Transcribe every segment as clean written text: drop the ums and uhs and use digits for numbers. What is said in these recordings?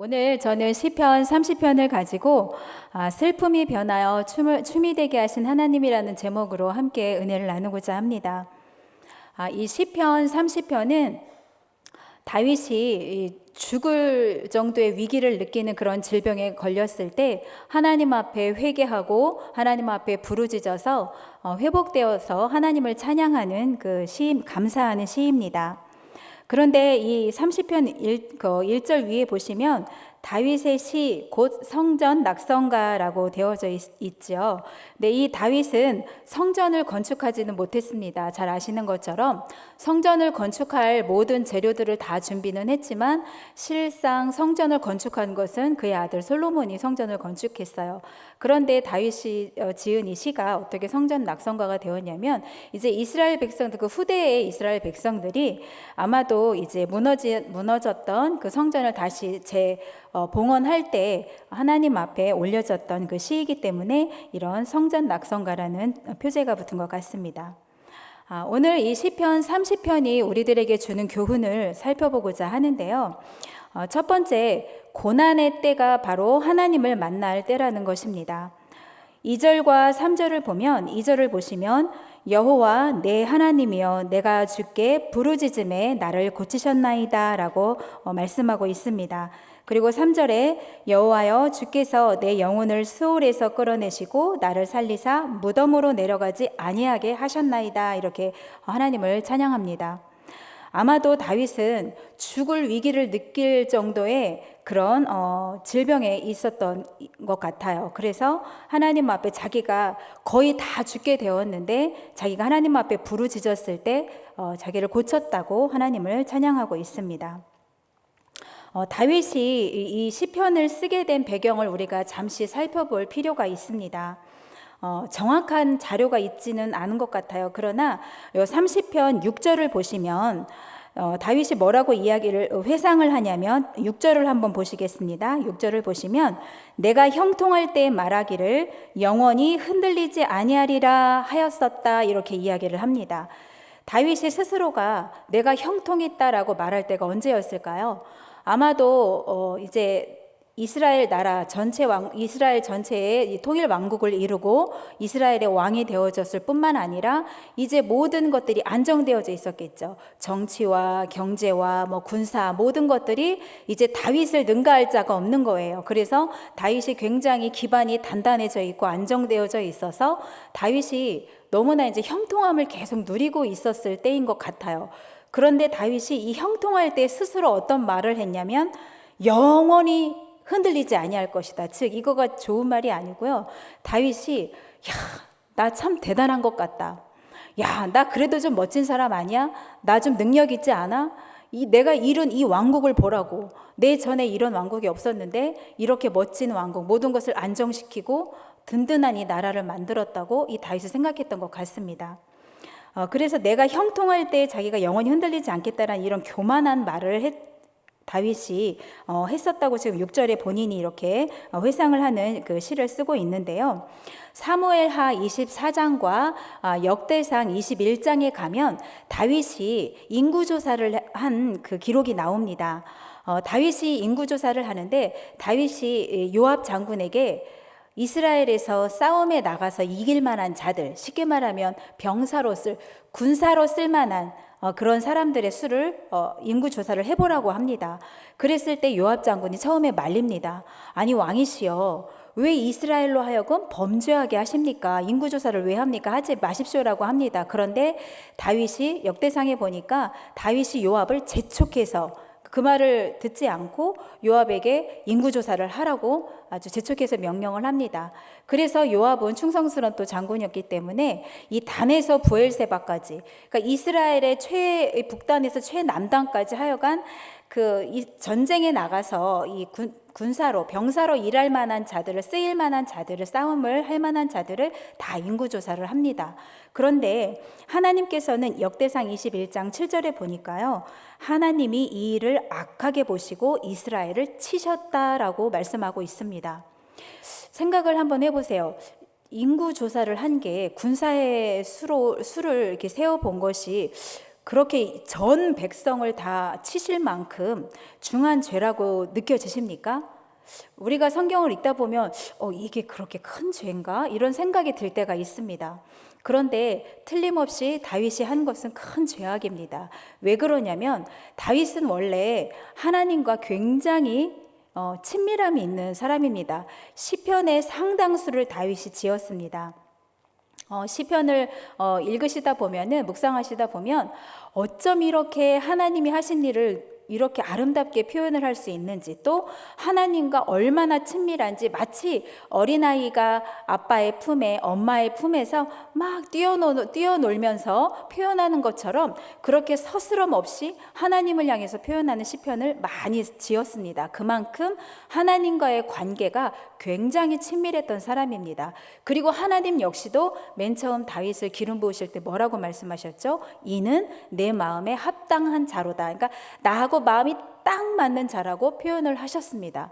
오늘 저는 시편 30편을 가지고 슬픔이 변하여 춤이 되게 하신 하나님이라는 제목으로 함께 은혜를 나누고자 합니다. 이 시편 30편은 다윗이 죽을 정도의 위기를 느끼는 그런 질병에 걸렸을 때 하나님 앞에 회개하고 하나님 앞에 부르짖어서 회복되어서 하나님을 찬양하는 그 감사하는 시입니다. 그런데 이 30편 1절 위에 보시면 다윗의 시, 곧 성전 낙성가라고 되어져 있죠. 근데 이 다윗은 성전을 건축하지는 못했습니다. 잘 아시는 것처럼 성전을 건축할 모든 재료들을 다 준비는 했지만 실상 성전을 건축한 것은 그의 아들 솔로몬이 성전을 건축했어요. 그런데 다윗이 지은 이 시가 어떻게 성전 낙성가가 되었냐면 이제 이스라엘 백성들, 그 후대의 이스라엘 백성들이 아마도 이제 무너졌던 그 성전을 다시 봉헌할 때 하나님 앞에 올려졌던 그 시이기 때문에 이런 성전 낙성가라는 표제가 붙은 것 같습니다. 오늘 이 시편 30편이 우리들에게 주는 교훈을 살펴보고자 하는데요. 첫 번째, 고난의 때가 바로 하나님을 만날 때라는 것입니다. 2절과 3절을 보면 2절을 보시면 여호와 내 하나님이여 내가 주께 부르짖음에 나를 고치셨나이다 라고 말씀하고 있습니다. 그리고 3절에 여호와여 주께서 내 영혼을 스올에서 끌어내시고 나를 살리사 무덤으로 내려가지 아니하게 하셨나이다 이렇게 하나님을 찬양합니다. 아마도 다윗은 죽을 위기를 느낄 정도의 그런 질병에 있었던 것 같아요. 그래서 하나님 앞에 자기가 거의 다 죽게 되었는데 자기가 하나님 앞에 부르짖었을 때 자기를 고쳤다고 하나님을 찬양하고 있습니다. 다윗이 이 시편을 쓰게 된 배경을 우리가 잠시 살펴볼 필요가 있습니다. 정확한 자료가 있지는 않은 것 같아요. 그러나 30편 6절을 보시면 다윗이 뭐라고 회상을 하냐면 6절을 한번 보시겠습니다. 6절을 보시면 내가 형통할 때 말하기를 영원히 흔들리지 아니하리라 하였었다 이렇게 이야기를 합니다. 다윗이 스스로가 내가 형통했다라고 말할 때가 언제였을까요? 아마도 이제 이스라엘 전체의 통일 왕국을 이루고 이스라엘의 왕이 되어졌을 뿐만 아니라 이제 모든 것들이 안정되어져 있었겠죠. 정치와 경제와 군사 모든 것들이 이제 다윗을 능가할 자가 없는 거예요. 그래서 다윗이 굉장히 기반이 단단해져 있고 안정되어져 있어서 다윗이 너무나 이제 형통함을 계속 누리고 있었을 때인 것 같아요. 그런데 다윗이 이 형통할 때 스스로 어떤 말을 했냐면 영원히 흔들리지 아니할 것이다. 즉 이거가 좋은 말이 아니고요. 다윗이 나 참 대단한 것 같다. 나 그래도 좀 멋진 사람 아니야? 나 좀 능력 있지 않아? 내가 이룬 이 왕국을 보라고. 내 전에 이런 왕국이 없었는데 이렇게 멋진 왕국, 모든 것을 안정시키고 든든한 이 나라를 만들었다고 이 다윗이 생각했던 것 같습니다. 그래서 내가 형통할 때 자기가 영원히 흔들리지 않겠다라는 이런 교만한 말을 다윗이 했었다고 지금 6절에 본인이 이렇게 회상을 하는 그 시를 쓰고 있는데요. 사무엘하 24장과 역대상 21장에 가면 다윗이 인구조사를 한 그 기록이 나옵니다. 다윗이 인구조사를 하는데 다윗이 요압 장군에게 이스라엘에서 싸움에 나가서 이길 만한 자들, 쉽게 말하면 군사로 쓸 만한 그런 사람들의 수를 인구 조사를 해보라고 합니다. 그랬을 때 요압 장군이 처음에 말립니다. 아니 왕이시여, 왜 이스라엘로 하여금 범죄하게 하십니까? 인구 조사를 왜 합니까? 하지 마십시오라고 합니다. 그런데 다윗이 역대상에 보니까 다윗이 요압을 재촉해서 그 말을 듣지 않고 요압에게 인구조사를 하라고 아주 재촉해서 명령을 합니다. 그래서 요압은 충성스러운 또 장군이었기 때문에 이 단에서 부엘세바까지, 그러니까 이스라엘의 북단에서 최남단까지 하여간 이 전쟁에 나가서 이 군사로 병사로 일할 만한 자들을 쓰일 만한 자들을 싸움을 할 만한 자들을 다 인구조사를 합니다. 그런데 하나님께서는 역대상 21장 7절에 보니까요, 하나님이 이 일을 악하게 보시고 이스라엘을 치셨다라고 말씀하고 있습니다. 생각을 한번 해보세요. 인구조사를 한 게 군사의 수를 이렇게 세워본 것이 그렇게 전 백성을 다 치실 만큼 중한 죄라고 느껴지십니까? 우리가 성경을 읽다 보면 이게 그렇게 큰 죄인가? 이런 생각이 들 때가 있습니다. 그런데 틀림없이 다윗이 한 것은 큰 죄악입니다. 왜 그러냐면 다윗은 원래 하나님과 굉장히 친밀함이 있는 사람입니다. 시편의 상당수를 다윗이 지었습니다. 시편을 읽으시다 보면은, 묵상하시다 보면 어쩜 이렇게 하나님이 하신 일을 이렇게 아름답게 표현을 할 수 있는지, 또 하나님과 얼마나 친밀한지, 마치 어린아이가 아빠의 품에, 엄마의 품에서 막 뛰어놀면서 표현하는 것처럼 그렇게 서스럼 없이 하나님을 향해서 표현하는 시편을 많이 지었습니다. 그만큼 하나님과의 관계가 굉장히 친밀했던 사람입니다. 그리고 하나님 역시도 맨 처음 다윗을 기름 부으실 때 뭐라고 말씀하셨죠? 이는 내 마음에 합당한 자로다. 그러니까 나하고 마음이 딱 맞는 자라고 표현을 하셨습니다.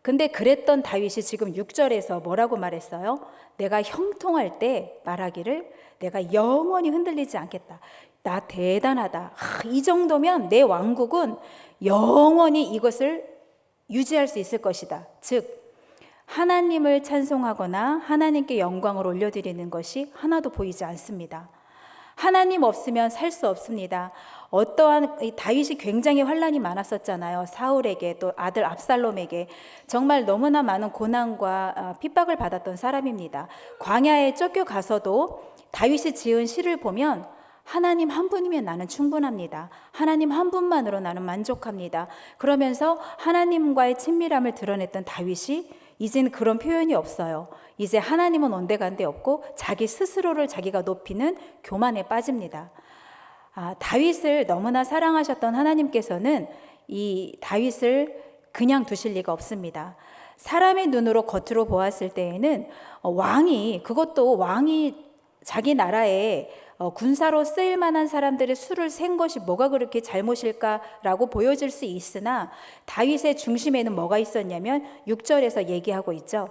근데 그랬던 다윗이 지금 6절에서 뭐라고 말했어요? 내가 형통할 때 말하기를 내가 영원히 흔들리지 않겠다. 나 대단하다. 이 정도면 내 왕국은 영원히 이것을 유지할 수 있을 것이다. 즉 하나님을 찬송하거나 하나님께 영광을 올려드리는 것이 하나도 보이지 않습니다. 하나님 없으면 살 수 없습니다. 어떠한 다윗이 굉장히 환난이 많았었잖아요. 사울에게, 또 아들 압살롬에게 정말 너무나 많은 고난과 핍박을 받았던 사람입니다. 광야에 쫓겨가서도 다윗이 지은 시를 보면 하나님 한 분이면 나는 충분합니다. 하나님 한 분만으로 나는 만족합니다. 그러면서 하나님과의 친밀함을 드러냈던 다윗이 이제는 그런 표현이 없어요. 이제 하나님은 온데간데 없고 자기 스스로를 자기가 높이는 교만에 빠집니다. 다윗을 너무나 사랑하셨던 하나님께서는 이 다윗을 그냥 두실 리가 없습니다. 사람의 눈으로 겉으로 보았을 때에는 그것도 왕이 자기 나라에 군사로 쓰일 만한 사람들의 수를 센 것이 뭐가 그렇게 잘못일까라고 보여질 수 있으나 다윗의 중심에는 뭐가 있었냐면 6절에서 얘기하고 있죠.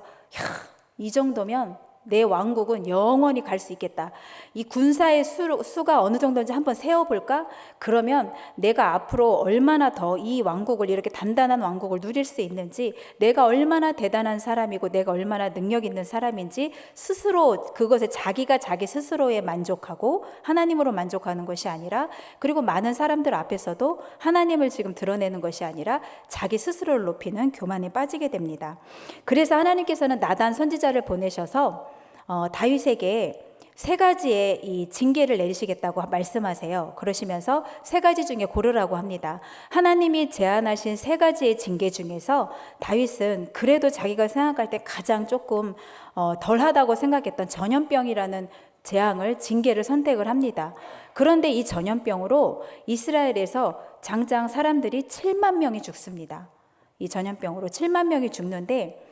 이 정도면 내 왕국은 영원히 갈 수 있겠다. 이 군사의 수가 어느 정도인지 한번 세어볼까? 그러면 내가 앞으로 얼마나 더 이 왕국을, 이렇게 단단한 왕국을 누릴 수 있는지, 내가 얼마나 대단한 사람이고 내가 얼마나 능력 있는 사람인지 스스로 그것에 자기가 자기 스스로에 만족하고 하나님으로 만족하는 것이 아니라, 그리고 많은 사람들 앞에서도 하나님을 지금 드러내는 것이 아니라 자기 스스로를 높이는 교만에 빠지게 됩니다. 그래서 하나님께서는 나단 선지자를 보내셔서 다윗에게 세 가지의 이 징계를 내리시겠다고 말씀하세요. 그러시면서 세 가지 중에 고르라고 합니다. 하나님이 제안하신 세 가지의 징계 중에서 다윗은 그래도 자기가 생각할 때 가장 조금 덜하다고 생각했던 전염병이라는 징계를 선택을 합니다. 그런데 이 전염병으로 이스라엘에서 장장 사람들이 7만 명이 죽습니다. 이 전염병으로 7만 명이 죽는데,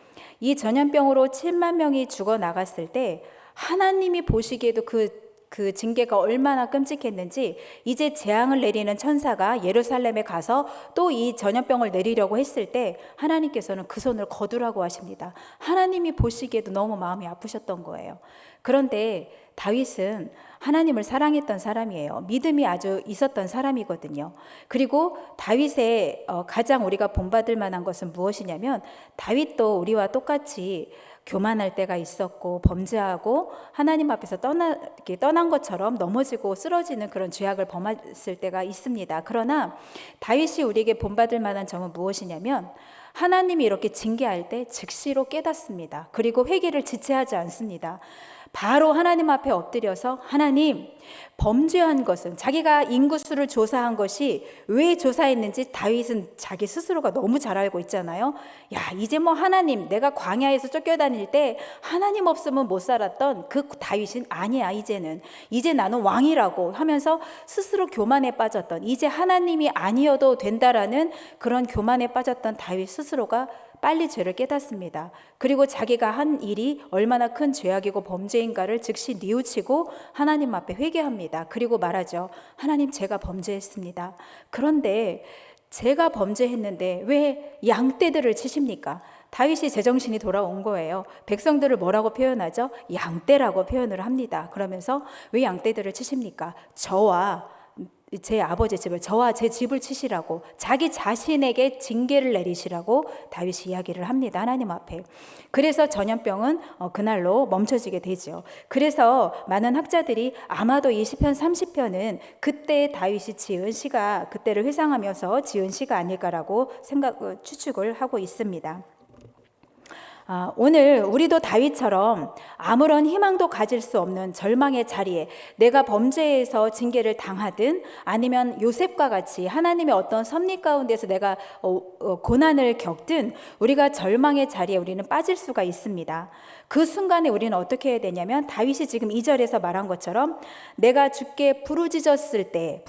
이 전염병으로 7만 명이 죽어 나갔을 때 하나님이 보시기에도 그 징계가 얼마나 끔찍했는지, 이제 재앙을 내리는 천사가 예루살렘에 가서 또 이 전염병을 내리려고 했을 때 하나님께서는 그 손을 거두라고 하십니다. 하나님이 보시기에도 너무 마음이 아프셨던 거예요. 그런데 다윗은 하나님을 사랑했던 사람이에요. 믿음이 아주 있었던 사람이거든요. 그리고 다윗의 가장 우리가 본받을 만한 것은 무엇이냐면, 다윗도 우리와 똑같이 교만할 때가 있었고 범죄하고 하나님 앞에서 떠난 것처럼 넘어지고 쓰러지는 그런 죄악을 범했을 때가 있습니다. 그러나 다윗이 우리에게 본받을 만한 점은 무엇이냐면, 하나님이 이렇게 징계할 때 즉시로 깨닫습니다. 그리고 회개를 지체하지 않습니다. 바로 하나님 앞에 엎드려서, 하나님, 범죄한 것은, 자기가 인구수를 조사한 것이 왜 조사했는지 다윗은 자기 스스로가 너무 잘 알고 있잖아요. 이제 하나님, 내가 광야에서 쫓겨다닐 때 하나님 없으면 못 살았던 그 다윗은 아니야. 이제 나는 왕이라고 하면서 스스로 교만에 빠졌던, 이제 하나님이 아니어도 된다라는 그런 교만에 빠졌던 다윗 스스로가 빨리 죄를 깨닫습니다. 그리고 자기가 한 일이 얼마나 큰 죄악이고 범죄인가를 즉시 뉘우치고 하나님 앞에 회개합니다. 그리고 말하죠. 하나님, 제가 범죄했습니다. 그런데 제가 범죄했는데 왜 양떼들을 치십니까? 다윗이 제정신이 돌아온 거예요. 백성들을 뭐라고 표현하죠? 양떼라고 표현을 합니다. 그러면서 왜 양떼들을 치십니까? 저와 제 아버지 집을, 저와 제 집을 치시라고, 자기 자신에게 징계를 내리시라고 다윗이 이야기를 합니다. 하나님 앞에. 그래서 전염병은 그날로 멈춰지게 되죠. 그래서 많은 학자들이 아마도 이 시편 30편은 그때 다윗이 지은 시가, 그때를 회상하면서 지은 시가 아닐까라고 추측을 하고 있습니다. 오늘 우리도 다윗처럼 아무런 희망도 가질 수 없는 절망의 자리에, 내가 범죄에서 징계를 당하든 아니면 요셉과 같이 하나님의 어떤 섭리 가운데서 내가 고난을 겪든 우리가 절망의 자리에 우리는 빠질 수가 있습니다. 그 순간에 우리는 어떻게 해야 되냐면, 다윗이 지금 2절에서 말한 것처럼 내가 주께 부르짖었을 때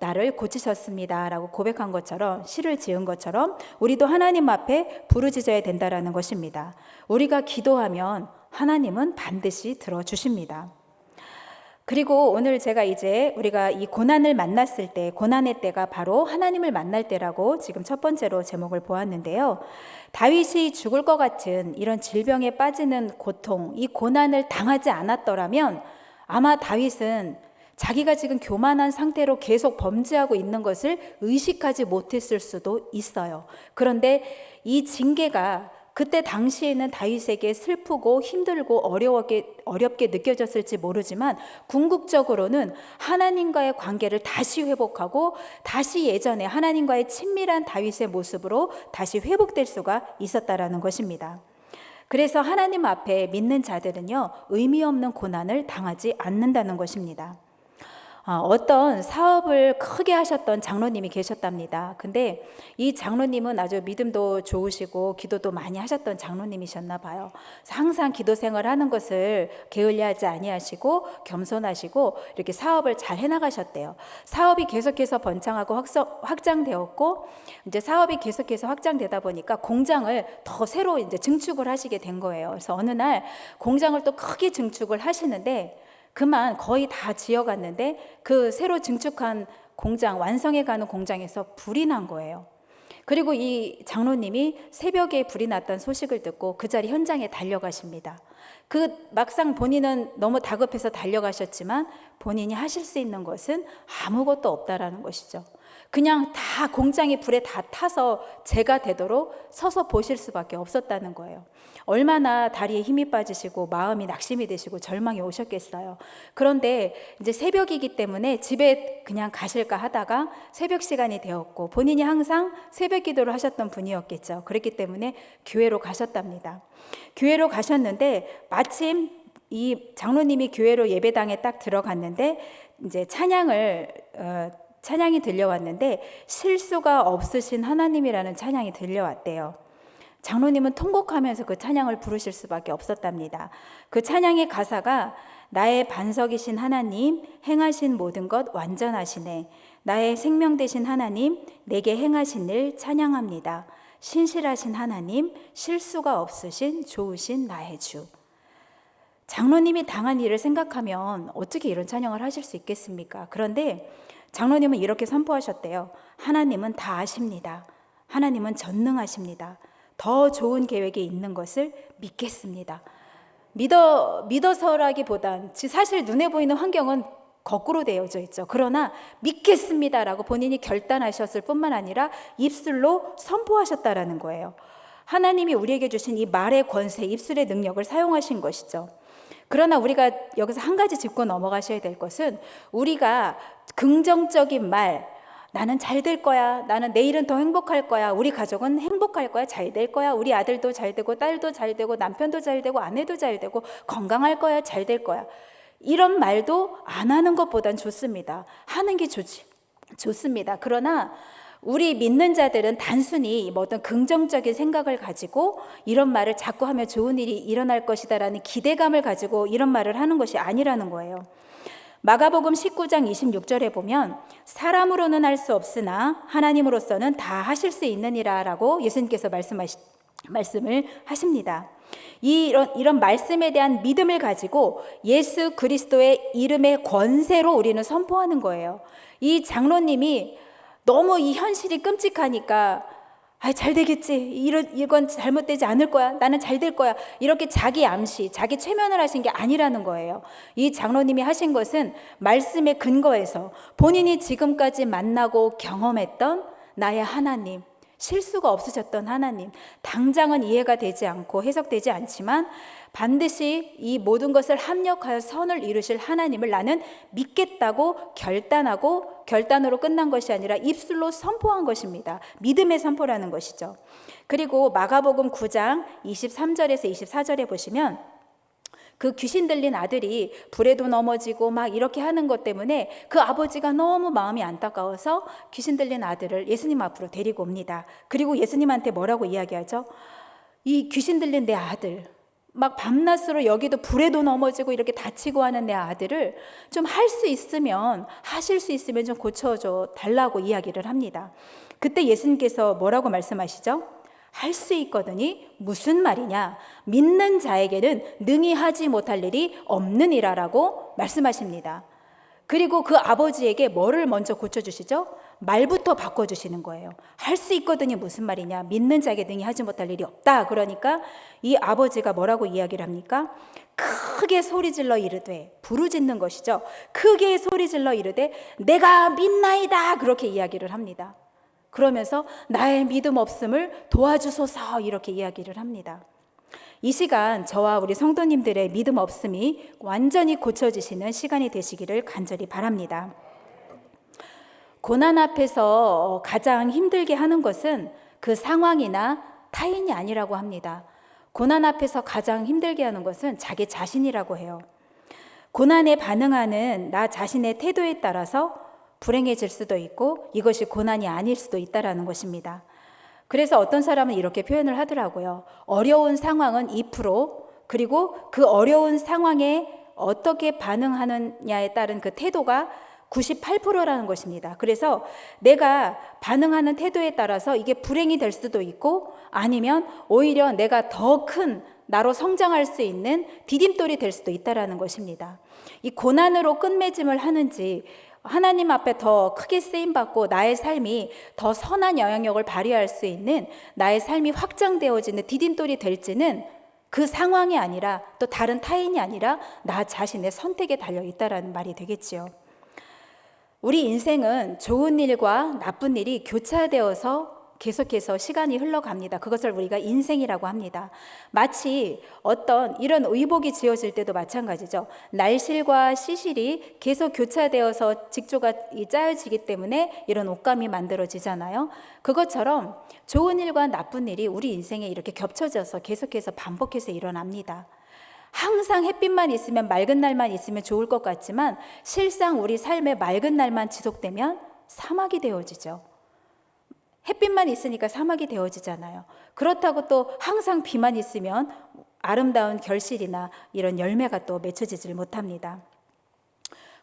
나를 고치셨습니다 라고 고백한 것처럼, 시를 지은 것처럼 우리도 하나님 앞에 부르짖어야 된다라는 것입니다. 우리가 기도하면 하나님은 반드시 들어주십니다. 그리고 오늘 제가 이제 우리가 이 고난을 만났을 때, 고난의 때가 바로 하나님을 만날 때라고 지금 첫 번째로 제목을 보았는데요. 다윗이 죽을 것 같은 이런 질병에 빠지는 고통, 이 고난을 당하지 않았더라면 아마 다윗은 자기가 지금 교만한 상태로 계속 범죄하고 있는 것을 의식하지 못했을 수도 있어요. 그런데 이 징계가 그때 당시에는 다윗에게 슬프고 힘들고 어렵게 느껴졌을지 모르지만, 궁극적으로는 하나님과의 관계를 다시 회복하고 다시 예전에 하나님과의 친밀한 다윗의 모습으로 다시 회복될 수가 있었다라는 것입니다. 그래서 하나님 앞에 믿는 자들은요, 의미 없는 고난을 당하지 않는다는 것입니다. 어떤 사업을 크게 하셨던 장로님이 계셨답니다. 근데 이 장로님은 아주 믿음도 좋으시고 기도도 많이 하셨던 장로님이셨나 봐요. 항상 기도 생활하는 것을 게을리하지 아니하시고 겸손하시고 이렇게 사업을 잘 해나가셨대요. 사업이 계속해서 번창하고 확장되었고, 이제 사업이 계속해서 확장되다 보니까 공장을 더 새로 이제 증축을 하시게 된 거예요. 그래서 어느 날 공장을 또 크게 증축을 하시는데, 그만 거의 다 지어갔는데 그 새로 증축한 공장, 완성해가는 공장에서 불이 난 거예요. 그리고 이 장로님이 새벽에 불이 났다는 소식을 듣고 그 자리 현장에 달려가십니다. 막상 본인은 너무 다급해서 달려가셨지만 본인이 하실 수 있는 것은 아무것도 없다라는 것이죠. 그냥 다 공장이 불에 다 타서 재가 되도록 서서 보실 수밖에 없었다는 거예요. 얼마나 다리에 힘이 빠지시고 마음이 낙심이 되시고 절망이 오셨겠어요. 그런데 이제 새벽이기 때문에 집에 그냥 가실까 하다가 새벽 시간이 되었고, 본인이 항상 새벽 기도를 하셨던 분이었겠죠. 그렇기 때문에 교회로 가셨답니다. 교회로 가셨는데 마침 이 장로님이 교회로 예배당에 딱 들어갔는데 이제 찬양이 들려왔는데 실수가 없으신 하나님이라는 찬양이 들려왔대요. 장로님은 통곡하면서 그 찬양을 부르실 수밖에 없었답니다. 그 찬양의 가사가 나의 반석이신 하나님, 행하신 모든 것 완전하시네. 나의 생명 되신 하나님, 내게 행하신 일 찬양합니다. 신실하신 하나님, 실수가 없으신 좋으신 나의 주. 장로님이 당한 일을 생각하면 어떻게 이런 찬양을 하실 수 있겠습니까? 그런데 장로님은 이렇게 선포하셨대요. 하나님은 다 아십니다. 하나님은 전능하십니다. 더 좋은 계획이 있는 것을 믿겠습니다. 믿어서라기보단 사실 눈에 보이는 환경은 거꾸로 되어져 있죠. 그러나 믿겠습니다라고 본인이 결단하셨을 뿐만 아니라 입술로 선포하셨다라는 거예요. 하나님이 우리에게 주신 이 말의 권세, 입술의 능력을 사용하신 것이죠. 그러나 우리가 여기서 한 가지 짚고 넘어가셔야 될 것은, 우리가 긍정적인 말, 나는 잘 될 거야, 나는 내일은 더 행복할 거야, 우리 가족은 행복할 거야, 잘 될 거야, 우리 아들도 잘 되고 딸도 잘 되고 남편도 잘 되고 아내도 잘 되고 건강할 거야, 잘 될 거야, 이런 말도 안 하는 것보단 좋습니다. 하는 게 좋습니다. 그러나 우리 믿는 자들은 단순히 어떤 긍정적인 생각을 가지고 이런 말을 자꾸 하면 좋은 일이 일어날 것이다라는 기대감을 가지고 이런 말을 하는 것이 아니라는 거예요. 마가복음 19장 26절에 보면 사람으로는 할 수 없으나 하나님으로서는 다 하실 수 있느니라 라고 예수님께서 말씀을 하십니다. 이런 말씀에 대한 믿음을 가지고 예수 그리스도의 이름의 권세로 우리는 선포하는 거예요. 이 장로님이 너무 이 현실이 끔찍하니까 아, 잘 되겠지. 이건 잘못되지 않을 거야. 나는 잘 될 거야. 이렇게 자기 암시, 자기 최면을 하신 게 아니라는 거예요. 이 장로님이 하신 것은 말씀에 근거해서 본인이 지금까지 만나고 경험했던 나의 하나님, 실수가 없으셨던 하나님, 당장은 이해가 되지 않고 해석되지 않지만 반드시 이 모든 것을 합력하여 선을 이루실 하나님을 나는 믿겠다고 결단으로 끝난 것이 아니라 입술로 선포한 것입니다. 믿음의 선포라는 것이죠. 그리고 마가복음 9장 23절에서 24절에 보시면 그 귀신 들린 아들이 불에도 넘어지고 막 이렇게 하는 것 때문에 그 아버지가 너무 마음이 안타까워서 귀신 들린 아들을 예수님 앞으로 데리고 옵니다. 그리고 예수님한테 뭐라고 이야기하죠? 이 귀신 들린 내 아들, 막 밤낮으로 여기도 불에도 넘어지고 이렇게 다치고 하는 내 아들을 좀 하실 수 있으면 좀 고쳐줘 달라고 이야기를 합니다. 그때 예수님께서 뭐라고 말씀하시죠? 할 수 있거든이 무슨 말이냐? 믿는 자에게는 능히 하지 못할 일이 없느니라라고 말씀하십니다. 그리고 그 아버지에게 뭐를 먼저 고쳐주시죠? 말부터 바꿔주시는 거예요. 할 수 있거든이 무슨 말이냐? 믿는 자에게 능히 하지 못할 일이 없다. 그러니까 이 아버지가 뭐라고 이야기를 합니까? 크게 소리질러 이르되, 부르짖는 것이죠. 크게 소리질러 이르되 내가 믿나이다. 그렇게 이야기를 합니다. 그러면서 나의 믿음 없음을 도와주소서 이렇게 이야기를 합니다. 이 시간 저와 우리 성도님들의 믿음 없음이 완전히 고쳐지시는 시간이 되시기를 간절히 바랍니다. 고난 앞에서 가장 힘들게 하는 것은 그 상황이나 타인이 아니라고 합니다. 고난 앞에서 가장 힘들게 하는 것은 자기 자신이라고 해요. 고난에 반응하는 나 자신의 태도에 따라서 불행해질 수도 있고 이것이 고난이 아닐 수도 있다라는 것입니다. 그래서 어떤 사람은 이렇게 표현을 하더라고요. 어려운 상황은 2%, 그리고 그 어려운 상황에 어떻게 반응하느냐에 따른 그 태도가 98%라는 것입니다. 그래서 내가 반응하는 태도에 따라서 이게 불행이 될 수도 있고 아니면 오히려 내가 더 큰 나로 성장할 수 있는 디딤돌이 될 수도 있다라는 것입니다. 이 고난으로 끝맺음을 하는지 하나님 앞에 더 크게 쓰임받고 나의 삶이 더 선한 영향력을 발휘할 수 있는 나의 삶이 확장되어지는 디딤돌이 될지는 그 상황이 아니라 또 다른 타인이 아니라 나 자신의 선택에 달려있다라는 말이 되겠지요. 우리 인생은 좋은 일과 나쁜 일이 교차되어서 계속해서 시간이 흘러갑니다. 그것을 우리가 인생이라고 합니다. 마치 어떤 이런 의복이 지어질 때도 마찬가지죠. 날실과 시실이 계속 교차되어서 직조가 짜여지기 때문에 이런 옷감이 만들어지잖아요. 그것처럼 좋은 일과 나쁜 일이 우리 인생에 이렇게 겹쳐져서 계속해서 반복해서 일어납니다. 항상 햇빛만 있으면, 맑은 날만 있으면 좋을 것 같지만 실상 우리 삶의 맑은 날만 지속되면 사막이 되어지죠. 햇빛만 있으니까 사막이 되어지잖아요. 그렇다고 또 항상 비만 있으면 아름다운 결실이나 이런 열매가 또 맺혀지질 못합니다.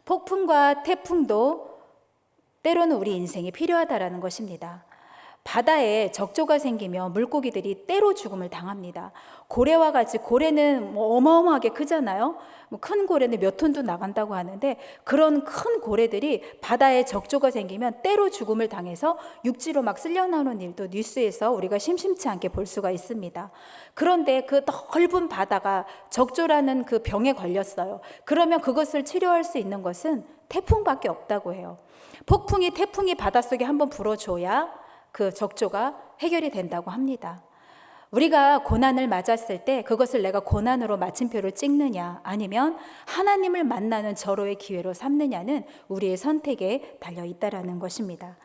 폭풍과 태풍도 때로는 우리 인생에 필요하다라는 것입니다. 바다에 적조가 생기면 물고기들이 때로 죽음을 당합니다. 고래와 같이, 고래는 어마어마하게 크잖아요. 큰 고래는 몇 톤도 나간다고 하는데 그런 큰 고래들이 바다에 적조가 생기면 때로 죽음을 당해서 육지로 막 쓸려 나오는 일도 뉴스에서 우리가 심심치 않게 볼 수가 있습니다. 그런데 그 넓은 바다가 적조라는 그 병에 걸렸어요. 그러면 그것을 치료할 수 있는 것은 태풍밖에 없다고 해요. 태풍이 바닷속에 한번 불어줘야 그 적조가 해결이 된다고 합니다. 우리가 고난을 맞았을 때 그것을 내가 고난으로 마침표를 찍느냐 아니면 하나님을 만나는 절호의 기회로 삼느냐는 우리의 선택에 달려 있다라는 것입니다.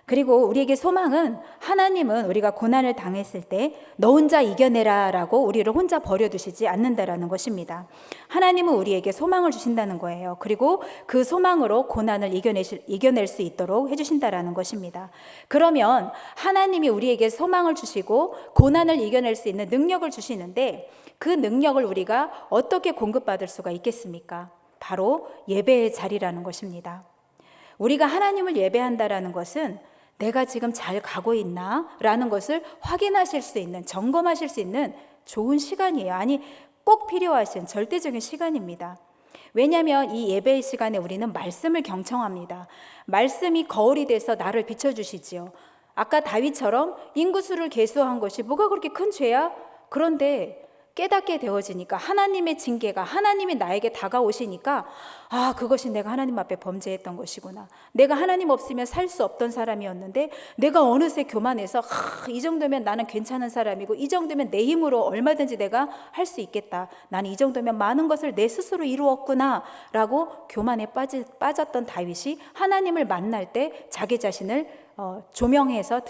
그리고 우리에게 소망은, 하나님은 우리가 고난을 당했을 때 너 혼자 이겨내라 라고 우리를 혼자 버려두시지 않는다라는 것입니다. 하나님은 우리에게 소망을 주신다는 거예요. 그리고 그 소망으로 고난을 이겨낼 수 있도록 해주신다라는 것입니다. 그러면 하나님이 우리에게 소망을 주시고 고난을 이겨낼 수 있는 능력을 주시는데 그 능력을 우리가 어떻게 공급받을 수가 있겠습니까? 바로 예배의 자리라는 것입니다. 우리가 하나님을 예배한다라는 것은 내가 지금 잘 가고 있나? 라는 것을 확인하실 수 있는, 점검하실 수 있는 좋은 시간이에요. 아니, 꼭 필요하신 절대적인 시간입니다. 왜냐하면 이 예배의 시간에 우리는 말씀을 경청합니다. 말씀이 거울이 돼서 나를 비춰주시지요. 아까 다윗처럼 인구수를 계수한 것이 뭐가 그렇게 큰 죄야? 그런데 깨닫게 되어지니까 하나님의 징계가 하나님이 나에게 다가오시니까 그것이 내가 하나님 앞에 범죄했던 것이구나. 내가 하나님 없으면 살 수 없던 사람이었는데 내가 어느새 교만해서 이 정도면 나는 괜찮은 사람이고 이 정도면 내 힘으로 얼마든지 내가 할 수 있겠다. 나는 이 정도면 많은 것을 내 스스로 이루었구나 라고 교만에 빠졌던 다윗이 하나님을 만날 때 자기 자신을 조명해서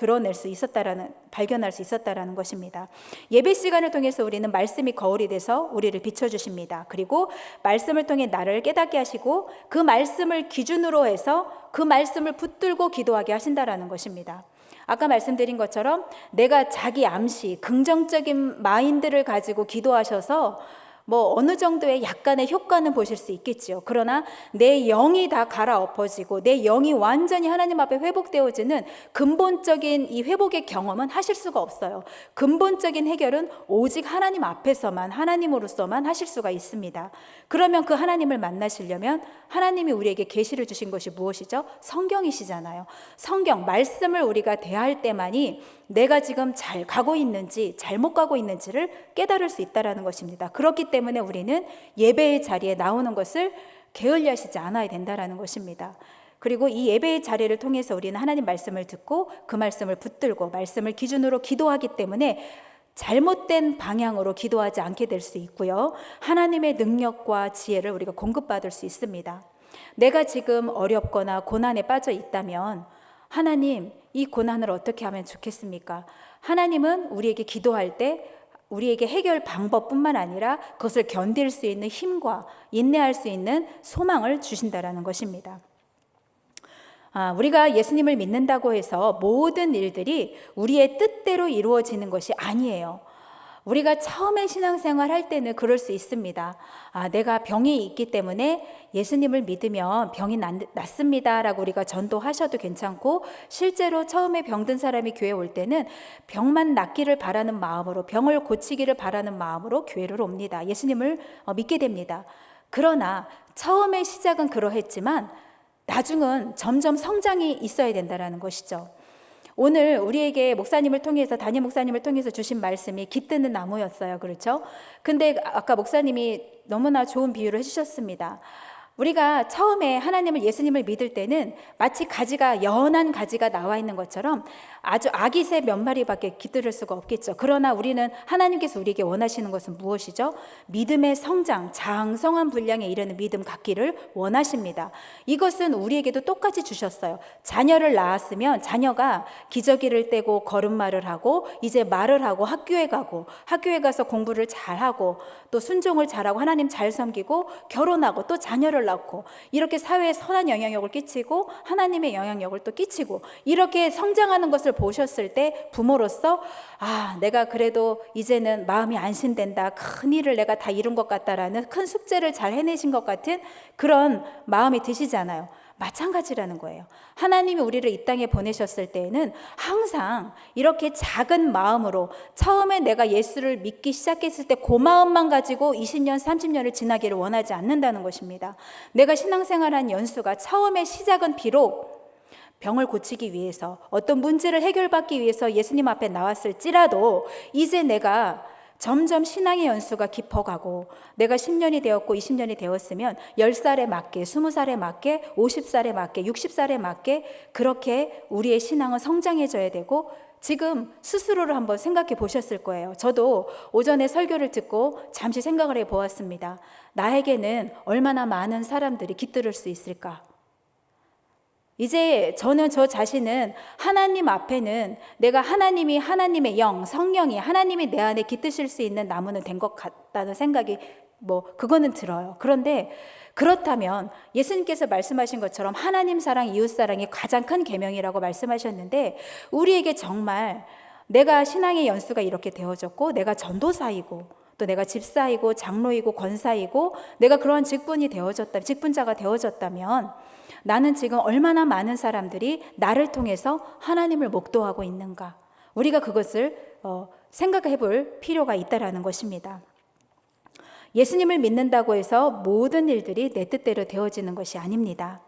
발견할 수 있었다라는 것입니다. 예배 시간을 통해서 우리는 말씀이 거울이 돼서 우리를 비춰주십니다. 그리고 말씀을 통해 나를 깨닫게 하시고 그 말씀을 기준으로 해서 그 말씀을 붙들고 기도하게 하신다라는 것입니다. 아까 말씀드린 것처럼 내가 자기 암시, 긍정적인 마인드를 가지고 기도하셔서 어느 정도의 약간의 효과는 보실 수 있겠죠. 그러나 내 영이 다 갈아엎어지고 내 영이 완전히 하나님 앞에 회복되어지는 근본적인 이 회복의 경험은 하실 수가 없어요. 근본적인 해결은 오직 하나님 앞에서만, 하나님으로서만 하실 수가 있습니다. 그러면 그 하나님을 만나시려면 하나님이 우리에게 계시를 주신 것이 무엇이죠? 성경이시잖아요. 성경, 말씀을 우리가 대할 때만이 내가 지금 잘 가고 있는지 잘못 가고 있는지를 깨달을 수 있다는 것입니다. 그렇기 때문에 우리는 예배의 자리에 나오는 것을 게을리하시지 않아야 된다는 것입니다. 그리고 이 예배의 자리를 통해서 우리는 하나님 말씀을 듣고 그 말씀을 붙들고 말씀을 기준으로 기도하기 때문에 잘못된 방향으로 기도하지 않게 될 수 있고요. 하나님의 능력과 지혜를 우리가 공급받을 수 있습니다. 내가 지금 어렵거나 고난에 빠져 있다면 하나님, 이 고난을 어떻게 하면 좋겠습니까? 하나님은 우리에게 기도할 때 우리에게 해결 방법뿐만 아니라 그것을 견딜 수 있는 힘과 인내할 수 있는 소망을 주신다라는 것입니다. 우리가 예수님을 믿는다고 해서 모든 일들이 우리의 뜻대로 이루어지는 것이 아니에요. 우리가 처음에 신앙생활 할 때는 그럴 수 있습니다. 내가 병이 있기 때문에 예수님을 믿으면 병이 낫습니다 라고 우리가 전도하셔도 괜찮고, 실제로 처음에 병든 사람이 교회 올 때는 병만 낫기를 바라는 마음으로, 병을 고치기를 바라는 마음으로 교회를 옵니다. 예수님을 믿게 됩니다. 그러나 처음의 시작은 그러했지만 나중은 점점 성장이 있어야 된다는 것이죠. 오늘 우리에게 목사님을 통해서, 담임 목사님을 통해서 주신 말씀이 깃드는 나무였어요. 그렇죠? 근데 아까 목사님이 너무나 좋은 비유를 해주셨습니다. 우리가 처음에 하나님을, 예수님을 믿을 때는 마치 가지가, 연한 가지가 나와 있는 것처럼 아주 아기새 몇 마리밖에 깃들을 수가 없겠죠. 그러나 우리는, 하나님께서 우리에게 원하시는 것은 무엇이죠? 믿음의 성장, 장성한 분량에 이르는 믿음 갖기를 원하십니다. 이것은 우리에게도 똑같이 주셨어요. 자녀를 낳았으면 자녀가 기저귀를 떼고 걸음마를 하고 이제 말을 하고 학교에 가서 공부를 잘하고 또 순종을 잘하고 하나님 잘 섬기고 결혼하고 또 자녀를 낳고 이렇게 사회에 선한 영향력을 끼치고 하나님의 영향력을 또 끼치고, 이렇게 성장하는 것을 보셨을 때 부모로서 내가 그래도 이제는 마음이 안심된다, 큰 일을 내가 다 이룬 것 같다라는, 큰 숙제를 잘 해내신 것 같은 그런 마음이 드시잖아요. 마찬가지라는 거예요. 하나님이 우리를 이 땅에 보내셨을 때에는 항상 이렇게 작은 마음으로, 처음에 내가 예수를 믿기 시작했을 때 그 마음만 가지고 20년, 30년을 지나기를 원하지 않는다는 것입니다. 내가 신앙생활한 연수가, 처음에 시작은 비록 병을 고치기 위해서, 어떤 문제를 해결받기 위해서 예수님 앞에 나왔을지라도 이제 내가 점점 신앙의 연수가 깊어가고, 내가 10년이 되었고 20년이 되었으면 10살에 맞게, 20살에 맞게, 50살에 맞게, 60살에 맞게 그렇게 우리의 신앙은 성장해져야 되고, 지금 스스로를 한번 생각해 보셨을 거예요. 저도 오전에 설교를 듣고 잠시 생각을 해 보았습니다. 나에게는 얼마나 많은 사람들이 깃들을 수 있을까? 이제 저는 저 자신은 하나님 앞에는 내가 하나님의 영, 성령이, 하나님이 내 안에 깃드실 수 있는 나무는 된 것 같다는 생각이 그거는 들어요. 그런데 그렇다면 예수님께서 말씀하신 것처럼 하나님 사랑, 이웃 사랑이 가장 큰 계명이라고 말씀하셨는데, 우리에게 정말 내가 신앙의 연수가 이렇게 되어졌고, 내가 전도사이고 또 내가 집사이고 장로이고 권사이고 내가 그러한 직분자가 되어졌다면 나는 지금 얼마나 많은 사람들이 나를 통해서 하나님을 목도하고 있는가, 우리가 그것을 생각해 볼 필요가 있다라는 것입니다. 예수님을 믿는다고 해서 모든 일들이 내 뜻대로 되어지는 것이 아닙니다.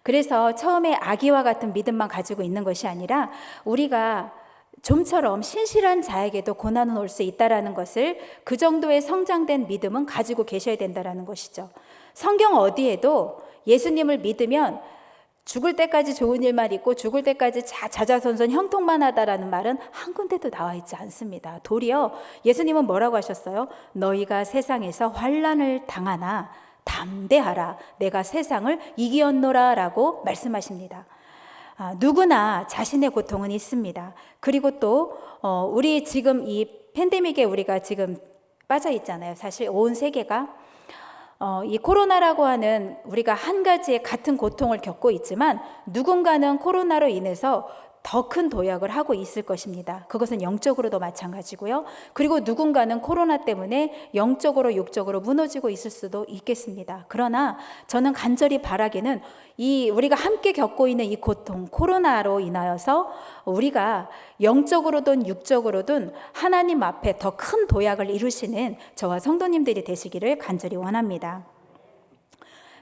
그래서 처음에 아기와 같은 믿음만 가지고 있는 것이 아니라 우리가 좀처럼 신실한 자에게도 고난은 올 수 있다라는 것을, 그 정도의 성장된 믿음은 가지고 계셔야 된다라는 것이죠. 성경 어디에도 예수님을 믿으면 죽을 때까지 좋은 일만 있고 죽을 때까지 자자손손 형통만 하다라는 말은 한 군데도 나와 있지 않습니다. 도리어 예수님은 뭐라고 하셨어요? 너희가 세상에서 환난을 당하나 담대하라, 내가 세상을 이기었노라 라고 말씀하십니다. 누구나 자신의 고통은 있습니다. 그리고 또 우리 지금 이 팬데믹에 우리가 지금 빠져 있잖아요. 사실 온 세계가 이 코로나라고 하는, 우리가 한 가지의 같은 고통을 겪고 있지만 누군가는 코로나로 인해서 더 큰 도약을 하고 있을 것입니다. 그것은 영적으로도 마찬가지고요. 그리고 누군가는 코로나 때문에 영적으로 육적으로 무너지고 있을 수도 있겠습니다. 그러나 저는 간절히 바라기는 우리가 함께 겪고 있는 이 고통, 코로나로 인하여서 우리가 영적으로든 육적으로든 하나님 앞에 더 큰 도약을 이루시는 저와 성도님들이 되시기를 간절히 원합니다.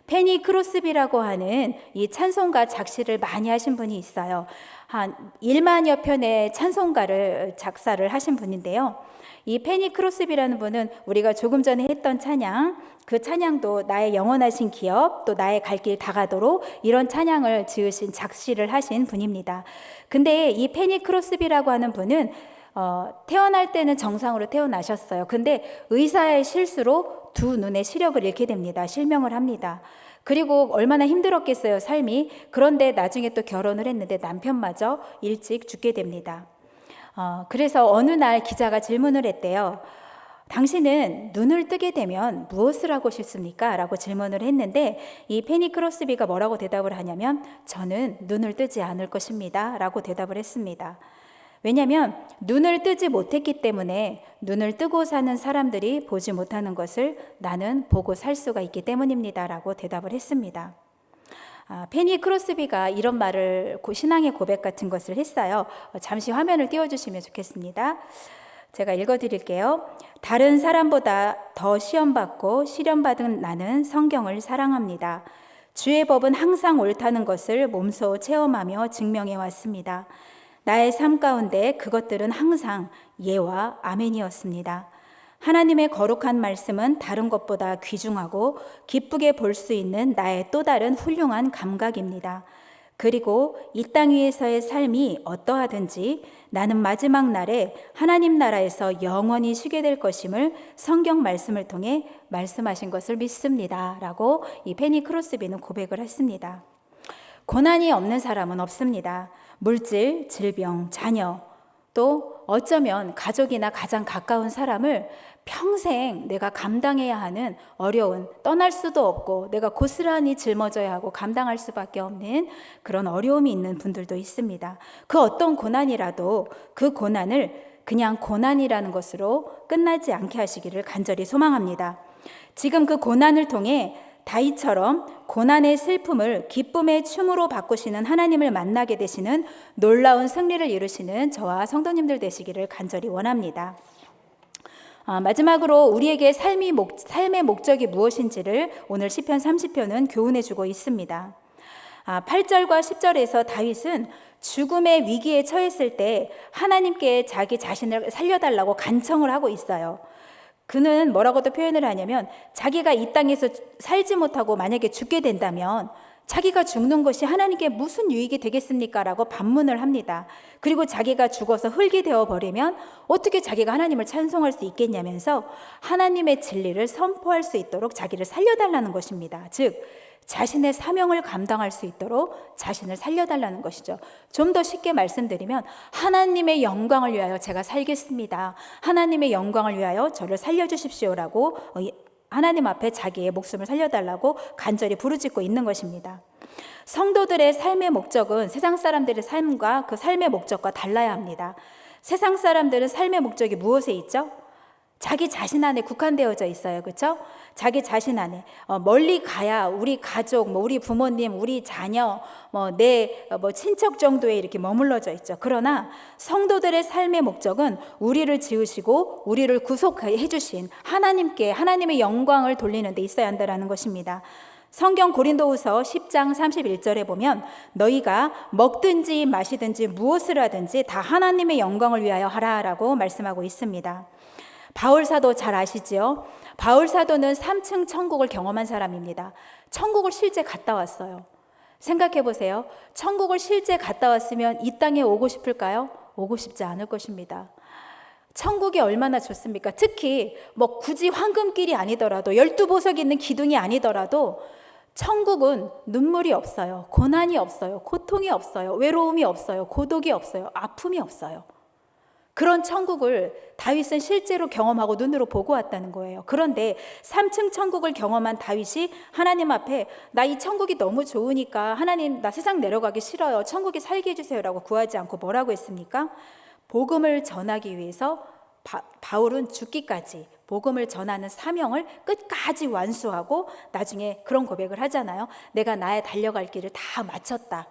페니 크로스비라고 하는 이 찬송가 작시를 많이 하신 분이 있어요. 한 1만여 편의 찬송가를 작사를 하신 분인데요. 이 페니 크로스비라는 분은 우리가 조금 전에 했던 찬양, 그 찬양도 나의 영원하신 기업, 또 나의 갈 길 다가도록, 이런 찬양을 지으신 작시를 하신 분입니다. 근데 이 페니 크로스비라고 하는 분은 태어날 때는 정상으로 태어나셨어요. 근데 의사의 실수로 두 눈의 시력을 잃게 됩니다. 실명을 합니다. 그리고 얼마나 힘들었겠어요, 삶이. 그런데 나중에 또 결혼을 했는데 남편마저 일찍 죽게 됩니다. 그래서 어느 날 기자가 질문을 했대요. 당신은 눈을 뜨게 되면 무엇을 하고 싶습니까? 라고 질문을 했는데 이 페니 크로스비가 뭐라고 대답을 하냐면, 저는 눈을 뜨지 않을 것입니다 라고 대답을 했습니다. 왜냐하면 눈을 뜨지 못했기 때문에 눈을 뜨고 사는 사람들이 보지 못하는 것을 나는 보고 살 수가 있기 때문입니다 라고 대답을 했습니다. 페니 크로스비가 이런 말을, 신앙의 고백 같은 것을 했어요. 잠시 화면을 띄워주시면 좋겠습니다. 제가 읽어드릴게요. 다른 사람보다 더 시험받고 시련받은 나는 성경을 사랑합니다. 주의 법은 항상 옳다는 것을 몸소 체험하며 증명해 왔습니다. 나의 삶 가운데 그것들은 항상 예와 아멘이었습니다. 하나님의 거룩한 말씀은 다른 것보다 귀중하고 기쁘게 볼 수 있는 나의 또 다른 훌륭한 감각입니다. 그리고 이 땅 위에서의 삶이 어떠하든지 나는 마지막 날에 하나님 나라에서 영원히 쉬게 될 것임을 성경 말씀을 통해 말씀하신 것을 믿습니다 라고 이 페니 크로스비는 고백을 했습니다. 고난이 없는 사람은 없습니다. 물질, 질병, 자녀, 또 어쩌면 가족이나 가장 가까운 사람을 평생 내가 감당해야 하는 어려운, 떠날 수도 없고 내가 고스란히 짊어져야 하고 감당할 수밖에 없는 그런 어려움이 있는 분들도 있습니다. 그 어떤 고난이라도 그 고난을 그냥 고난이라는 것으로 끝나지 않게 하시기를 간절히 소망합니다. 지금 그 고난을 통해 다윗처럼 고난의 슬픔을 기쁨의 춤으로 바꾸시는 하나님을 만나게 되시는 놀라운 승리를 이루시는 저와 성도님들 되시기를 간절히 원합니다. 마지막으로 우리에게 삶의 목적이 무엇인지를 오늘 시편 30편은 교훈해 주고 있습니다. 8절과 10절에서 다윗은 죽음의 위기에 처했을 때 하나님께 자기 자신을 살려달라고 간청을 하고 있어요. 그는 뭐라고도 표현을 하냐면, 자기가 이 땅에서 살지 못하고 만약에 죽게 된다면 자기가 죽는 것이 하나님께 무슨 유익이 되겠습니까? 라고 반문을 합니다. 그리고 자기가 죽어서 흙이 되어버리면 어떻게 자기가 하나님을 찬송할 수 있겠냐면서 하나님의 진리를 선포할 수 있도록 자기를 살려달라는 것입니다. 즉 자신의 사명을 감당할 수 있도록 자신을 살려달라는 것이죠. 좀 더 쉽게 말씀드리면, 하나님의 영광을 위하여 제가 살겠습니다. 하나님의 영광을 위하여 저를 살려주십시오라고 하나님 앞에 자기의 목숨을 살려달라고 간절히 부르짖고 있는 것입니다. 성도들의 삶의 목적은 세상 사람들의 삶과 그 삶의 목적과 달라야 합니다. 세상 사람들은 삶의 목적이 무엇에 있죠? 자기 자신 안에 국한되어져 있어요. 그렇죠? 자기 자신 안에 멀리 가야 우리 가족, 우리 부모님, 우리 자녀, 내 친척 정도에 이렇게 머물러져 있죠. 그러나 성도들의 삶의 목적은 우리를 지으시고 우리를 구속해 주신 하나님께, 하나님의 영광을 돌리는 데 있어야 한다는 것입니다. 성경 고린도후서 10장 31절에 보면 너희가 먹든지 마시든지 무엇을 하든지 다 하나님의 영광을 위하여 하라라고 말씀하고 있습니다. 바울 사도 잘 아시지요? 바울 사도는 3층 천국을 경험한 사람입니다. 천국을 실제 갔다 왔어요. 생각해 보세요. 천국을 실제 갔다 왔으면 이 땅에 오고 싶을까요? 오고 싶지 않을 것입니다. 천국이 얼마나 좋습니까? 특히 뭐 굳이 황금길이 아니더라도 12보석이 있는 기둥이 아니더라도 천국은 눈물이 없어요. 고난이 없어요. 고통이 없어요. 외로움이 없어요. 고독이 없어요. 아픔이 없어요. 그런 천국을 다윗은 실제로 경험하고 눈으로 보고 왔다는 거예요. 그런데 3층 천국을 경험한 다윗이 하나님 앞에 나 이 천국이 너무 좋으니까 하나님 나 세상 내려가기 싫어요. 천국에 살게 해주세요라고 구하지 않고 뭐라고 했습니까? 복음을 전하기 위해서 바울은 죽기까지 복음을 전하는 사명을 끝까지 완수하고 나중에 그런 고백을 하잖아요. 내가 나의 달려갈 길을 다 마쳤다.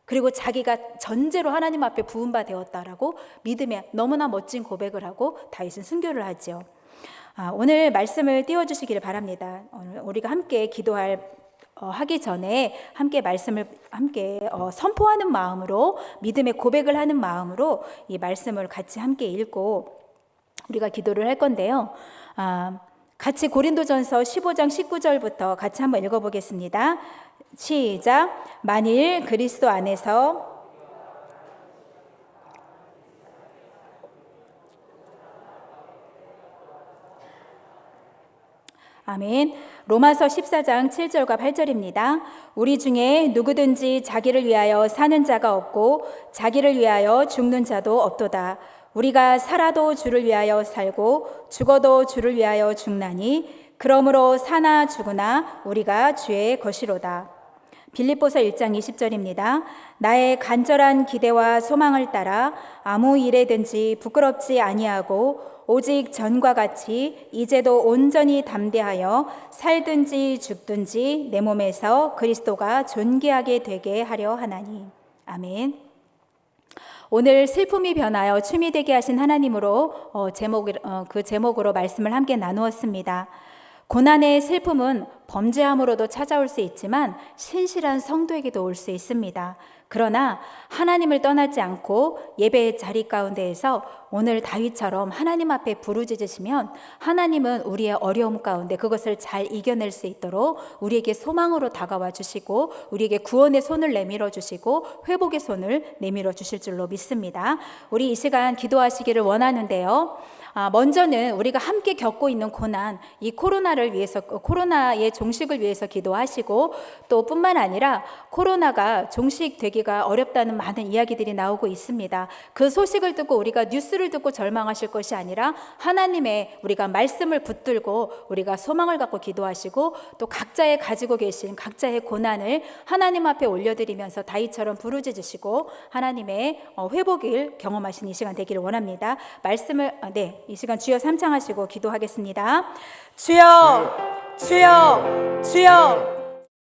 그리고 자기가 전제로 하나님 앞에 부은바 되었다라고 믿음에 너무나 멋진 고백을 하고 다윗은 순교를 하죠. 오늘 말씀을 띄워주시기를 바랍니다. 오늘 우리가 함께 기도할 하기 전에 함께 말씀을 함께 선포하는 마음으로 믿음의 고백을 하는 마음으로 이 말씀을 같이 함께 읽고 우리가 기도를 할 건데요. 같이 고린도전서 15장 19절부터 같이 한번 읽어보겠습니다. 시작. 만일 그리스도 안에서 아멘. 로마서 14장 7절과 8절입니다. 우리 중에 누구든지 자기를 위하여 사는 자가 없고 자기를 위하여 죽는 자도 없도다. 우리가 살아도 주를 위하여 살고 죽어도 주를 위하여 죽나니 그러므로 사나 죽으나 우리가 주의 것이로다. 빌립보서 1장 20절입니다. 나의 간절한 기대와 소망을 따라 아무 일에든지 부끄럽지 아니하고 오직 전과 같이 이제도 온전히 담대하여 살든지 죽든지 내 몸에서 그리스도가 존귀하게 되게 하려 하나니. 아멘. 오늘 슬픔이 변하여 춤이 되게 하신 하나님으로 그 제목으로 말씀을 함께 나누었습니다. 고난의 슬픔은 범죄함으로도 찾아올 수 있지만 신실한 성도에게도 올 수 있습니다. 그러나 하나님을 떠나지 않고 예배의 자리 가운데에서 오늘 다윗처럼 하나님 앞에 부르짖으시면 하나님은 우리의 어려움 가운데 그것을 잘 이겨낼 수 있도록 우리에게 소망으로 다가와 주시고 우리에게 구원의 손을 내밀어 주시고 회복의 손을 내밀어 주실 줄로 믿습니다. 우리 이 시간 기도하시기를 원하는데요. 먼저는 우리가 함께 겪고 있는 고난, 이 코로나를 위해서, 코로나의 종식을 위해서 기도하시고 또 뿐만 아니라 코로나가 종식되기가 어렵다는 많은 이야기들이 나오고 있습니다. 그 소식을 듣고 우리가 뉴스를 듣고 절망하실 것이 아니라 하나님의 우리가 말씀을 붙들고 우리가 소망을 갖고 기도하시고 또 각자의 가지고 계신 각자의 고난을 하나님 앞에 올려드리면서 다윗처럼 부르짖으시고 하나님의 회복을 경험하신 이 시간 되기를 원합니다. 말씀을 이 시간 주여 삼창하시고 기도하겠습니다. 주여, 주여, 주여.